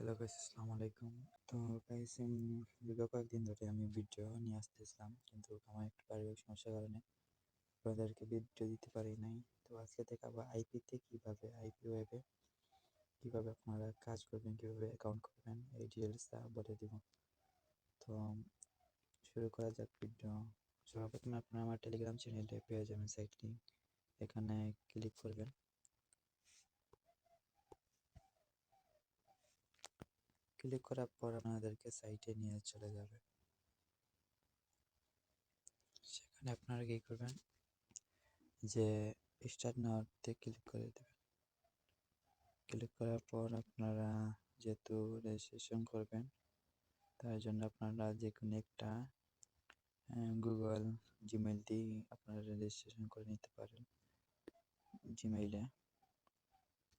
Hello guys, আসসালামু আলাইকুম। তো গাইস, দীর্ঘ কয়েকদিন ধরে আমি ভিডিও নিয়ে আসতেছিলাম, কিন্তু আমার একটু পারিবারিক সমস্যার কারণে আপনাদেরকে ভিডিও দিতে পারি নাই। তো আজকে দেখাবো আইপিতে কীভাবে, আইপি ওয়েবে কীভাবে আপনারা কাজ করবেন, কীভাবে অ্যাকাউন্ট করবেন, এই ডিটেলসটা বলে দিব। তো শুরু করা যাক ভিডিও। সর্বপ্রথমে আপনারা আমার টেলিগ্রাম চ্যানেলে পেয়ে যাবেন সাইটটি, এখানে ক্লিক করবেন। ক্লিক করার পর আপনাদেরকে সাইটে নিয়ে চলে যাবে। সেখানে আপনারা কী করবেন, যে স্টার্ট নাওতে ক্লিক করে দেবেন। ক্লিক করার পর আপনারা যেহেতু রেজিস্ট্রেশন করবেন, তার জন্য আপনারা যে কোনো একটা গুগল জিমেইল দিয়ে আপনারা রেজিস্ট্রেশন করে নিতে পারেন। জিমেইলে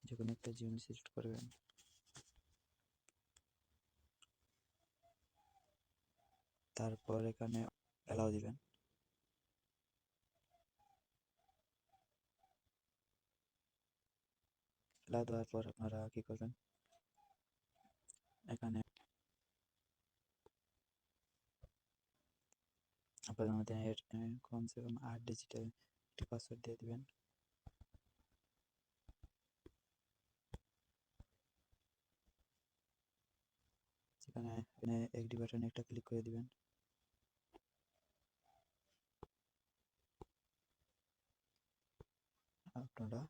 যে কোনো একটা জিমেইল সিলেক্ট করবেন। তারপর এখানে অ্যালাউ দিবেন। অ্যালাউ দেওয়ার পর আপনারা কী করবেন, এখানে আপনাদের মধ্যে কমসে কম 8 ডিজিটের একটি পাসওয়ার্ড দিয়ে দেবেন। এখানে এগ্রি বাটনে একটা ক্লিক করে দিবেন। আপনারা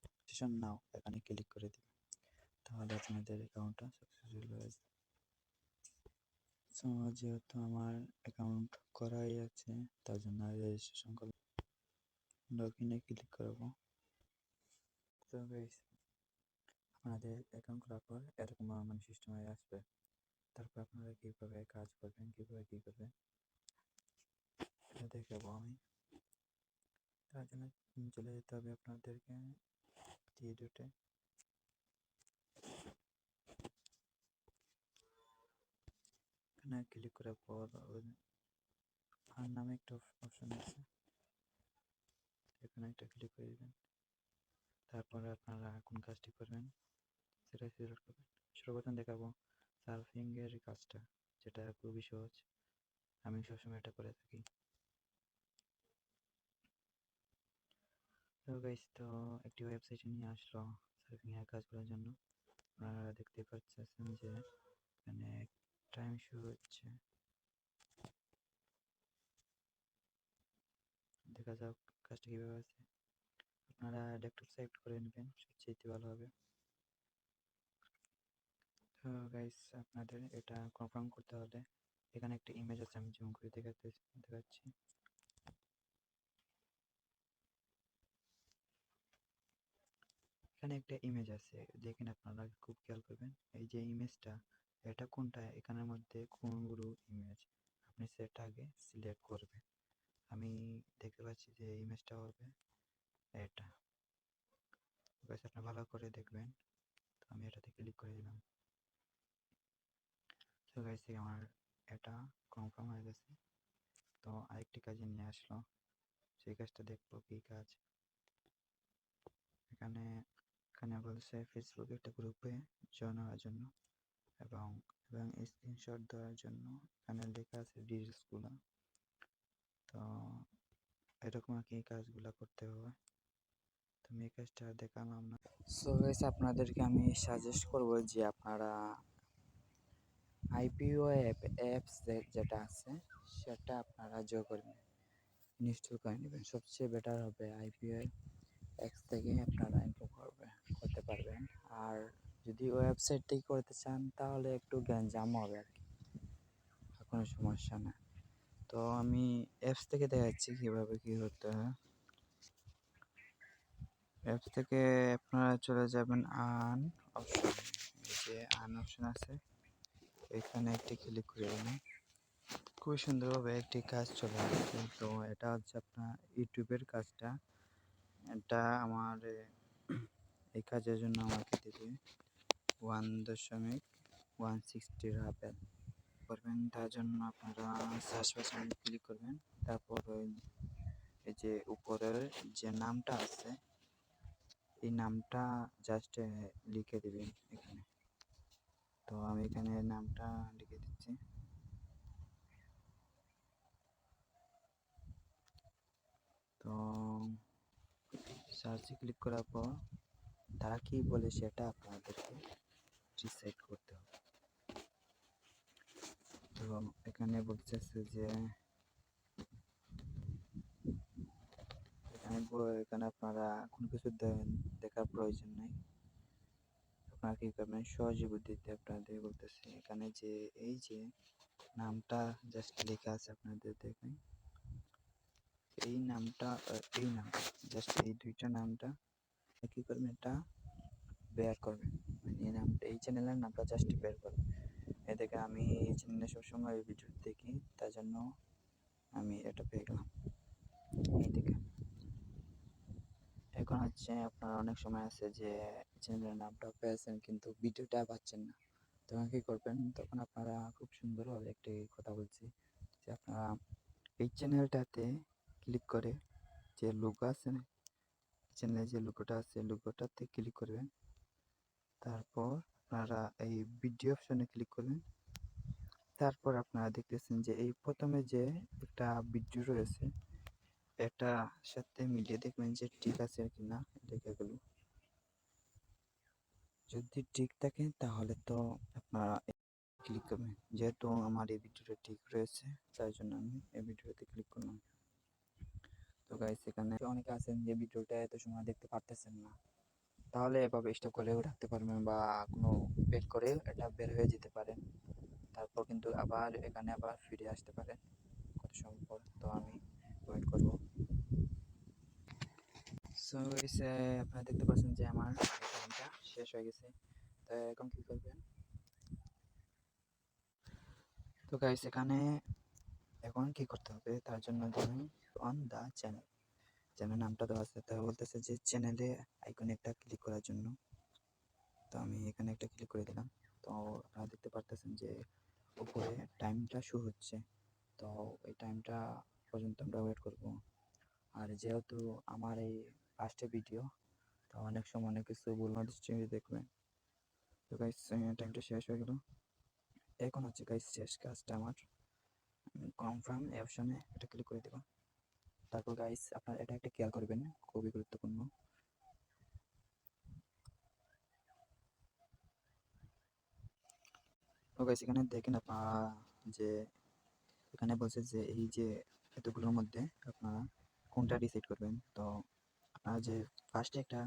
রেজিস্ট্রেশন নাও এখানে ক্লিক করে দিবেন, তাহলে আপনাদের অ্যাকাউন্টটা সাকসেসফুল হয়ে যাবে। সো যেহেতু আমার অ্যাকাউন্ট করাই আছে, তার জন্য রেজিস্ট্রেশন করব, লগইনে ক্লিক করব। তো গাইস, আপনাদের অ্যাকাউন্ট করার পর এরকম সিস্টেমে আসবে। তারপর আপনারা কীভাবে কাজ করবেন, কীভাবে কী করবেন এটা দেখাবো আমি। তার জন্য চলে যেতে হবে আপনাদেরকে টিডোতে। এখানে ক্লিক করার পর আর নামে একটা অপশন আছে, এখানে একটা ক্লিক করে দেবেন। তারপরে আপনারা কোন কাজটি করবেন সেটা সিলেক্ট করবেন। সর্বপ্রথম দেখাবো সার্ফিংয়ের কাজটা, যেটা খুবই সহজ, আমি সবসময় এটা করে থাকি। তো গাইস, তো একটি ওয়েবসাইটে নিয়ে আসলো সার্ফিংয়ের কাজ করার জন্য। আপনারা দেখতে পাচ্ছেন যে এখানে টাইম শুরু হচ্ছে, দেখা যাক কাজটা কীভাবে আছে। আপনারা ডেস্কটপ সিলেক্ট করে নেবেন, সবচেয়ে ভালো হবে। তো গাইস, আপনাদের এটা কনফার্ম করতে হলে এখানে একটা ইমেজ আছে, আমি জুম করে দেখাচ্ছি। এখানে একটা ইমেজ আছে, দেখেন আপনারা খুব খেয়াল করবেন। এই যে ইমেজটা, এটা কোনটা, এখানের মধ্যে কোনগুলো ইমেজ আপনি সেটা আগে সিলেক্ট করবেন। আমি দেখতে পাচ্ছি যে ইমেজটা হবে এটা। গাইস, আপনি ভালো করে দেখবেন। তো আমি এটাতে ক্লিক করে দিলাম। তো গাইস, আমার এটা কনফার্ম হয়ে গেছে। তো আরেকটি কাজে নিয়ে আসলো, সেই কাজটা দেখবো কি কাজ। এখানে এখানে বলছে ফেসবুকে একটা গ্রুপে জয়েন হওয়ার জন্য এবং এবং স্ক্রিনশট দেওয়ার জন্য। এখানে লেখা আছে ডিটেলসগুলো। তো এরকম আর কি কাজগুলো করতে হবে। তো আমি এই কাজটা দেখালাম না। সো গাইস, আপনাদেরকে আমি সাজেস্ট করব যে আপনারা আইপিও অ্যাপস যেটা আছে সেটা আপনারা জয় করে নেবেন, ইনস্টল করে নেবেন। সবচেয়ে বেটার হবে আইপিও অ্যাপস থেকে আপনারা ইনস্টল করতে পারবেন। আর যদি ওয়েবসাইট থেকে করতে চান তাহলে একটু গ্যাঞ্জাম হবে আর কি, কোনো সমস্যা না। তো আমি অ্যাপস থেকে দেখাচ্ছি কীভাবে কী করতে হয়। অ্যাপস থেকে আপনারা চলে যাবেন আন অপশন, এই যে আন অপশন আছে, এখানে একটি ক্লিক করে দেবেন। খুব সুন্দরভাবে একটি কাজ চলে আসছে। তো এটা হচ্ছে আপনার ইউটিউবের কাজটা। এটা আমার এই কাজের জন্য আমাকে দেবে 1.160 রাপেল করবেন। তার জন্য আপনারা সার্চ বাটনে ক্লিক করবেন। তারপর এই যে উপরের যে নামটা আছে, এই নামটা জাস্ট লিখে দেবেন এখানে। আমি এখানে নামটা লিখে দিচ্ছি। তো সার্চে ক্লিক করার পর তারা কি বলে সেটা আপনাদেরকে ডিসাইড করতে হবে। তো এখানে বলতেছে যে এখানে আপনারা কোনো কিছু দেখার প্রয়োজন নেই। আপনারা কি করবেন, সহজে বুদ্ধিতে আপনাদের বলতেছে এখানে যে এই যে নামটা জাস্ট লেখা আছে আপনাদের দেখেন, এই নামটা এই নামটা জাস্ট এই দুইটা নামটা কি করবেন, এটা বের করবেন, মানে এই নামটা এই চ্যানেলের নামটা জাস্ট বের করবেন। এ দেখে আমি এই চ্যানেলে সবসময় এই ভিডিও দেখি, তার জন্য আমি এটা পেয়ে গেলাম। এই দেখে এখন হচ্ছে আপনার অনেক সময় আছে যে চ্যানেলের নামটা পেয়েছেন কিন্তু ভিডিওটা পাচ্ছেন না, তখন কি করবেন, তখন আপনারা খুব সুন্দরভাবে একটি কথা বলছি যে আপনারা এই চ্যানেলটাতে ক্লিক করে যে লোগো আছে না, চ্যানেলে যে লোগোটা আছে লোগোটাতে ক্লিক করবেন। তারপর আপনারা এই ভিডিও অপশনে ক্লিক করবেন। তারপর আপনারা দেখতেছেন যে এই প্রথমে যে একটা ভিডিও রয়েছে এটা সাথে মিলিয়ে দেখবেন যে ঠিক আছে কিনা, দেখে গেল যদি ঠিক থাকে তাহলে তো আপনারা ক্লিক করবেন। যেহেতু আমার এই ভিডিওটা ঠিক রয়েছে তাই জন্য আমি এই ভিডিওতে ক্লিক করলাম। তো গাইস এখানে অনেকে আছেন যে ভিডিওটা এত সময় দেখতে পারতেছেন না, তাহলে এভাবে স্টপ করেও রাখতে পারবেন বা কোনো বের করে এটা বের হয়ে যেতে পারেন, তারপর কিন্তু আবার এখানে আবার ফিরে আসতে পারেন কত সময় পর। তো আমি ওয়েট করব। সো গাইস আপনারা দেখতে পাচ্ছেন যে আমার টাইমটা শেষ হয়ে গেছে। তো এখন কি করবেন, তো গাইস এখানে এখন কি করতে হবে তার জন্য আমি অন দা চ্যানেল, চ্যানেল নামটা দেওয়া আছে, তা বলতেছে যে চ্যানেলে আইকনে একটা ক্লিক করার জন্য। তো আমি এখানে একটা ক্লিক করে দিলাম। তো আপনারা দেখতে পারতেছেন যে উপরে টাইমটা শো হচ্ছে। তো এই টাইমটা পর্যন্ত আমরা ওয়েট করব। আর যেহেতু আমার এই ফার্স্টে ভিডিও, তো অনেক সময় অনেক কিছু ভুল দৃষ্টিতে দেখবেন। তো গাইস টাইমটা শেষ হয়ে গেল। এখন হচ্ছে গাইস শেষ কাজটা আমার, কনফার্ম এই অপশনে এটা ক্লিক করে দেব। তারপর গাইস আপনারা এটা একটা খেয়াল করবেন, খুবই গুরুত্বপূর্ণ। তো গাইস এখানে দেখেন আপনারা যে এখানে বলছে যে এই যে এতগুলোর মধ্যে আপনারা কোনটা ডিসাইড করবেন। তো আপনারা যে ফার্স্টে একটা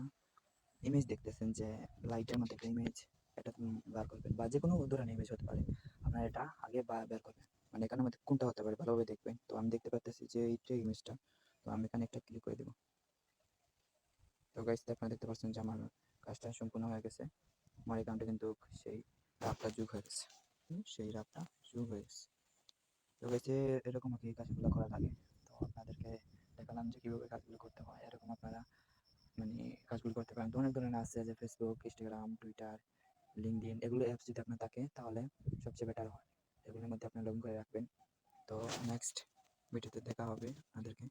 ইমেজ দেখতেছেন যে লাইটের মধ্যে একটা ইমেজ, এটা বার করবেন বা যে কোনো ধরনের ইমেজ হতে পারে, আপনারা এটা আগে বের করবেন, মানে এখানের মধ্যে কোনটা হতে পারে ভালোভাবে দেখবেন। তো আমি দেখতে পাচ্ছি যে এইটা ইমেজটা, তো আমি এখানে একটা ক্লিক করে দেব। তো গাইস আপনারা দেখতে পাচ্ছেন যে আমার কাজটা সম্পূর্ণ হয়ে গেছে, আমার অ্যাকাউন্টে কিন্তু সেই রাফটা যোগ হয়ে গেছে, সেই রাফটা যোগ হয়ে গেছে। তো গাইস এরকম আর কি কাজগুলো করা লাগে। তো আপনাদেরকে দেখালাম যে কীভাবে কাজগুলো করতে হয়, এরকম আপনারা মানে কাজগুলো করতে পারেন। তো অনেক ধরনের আছে যে ফেসবুক, ইনস্টাগ্রাম, টুইটার, লিঙ্কডইন, এগুলো অ্যাপস যদি আপনার থাকে তাহলে সবচেয়ে বেটার হয়, এগুলোর মধ্যে আপনি লগ ইন করে রাখবেন। তো নেক্সট ভিডিওতে দেখা হবে আপনাদেরকে।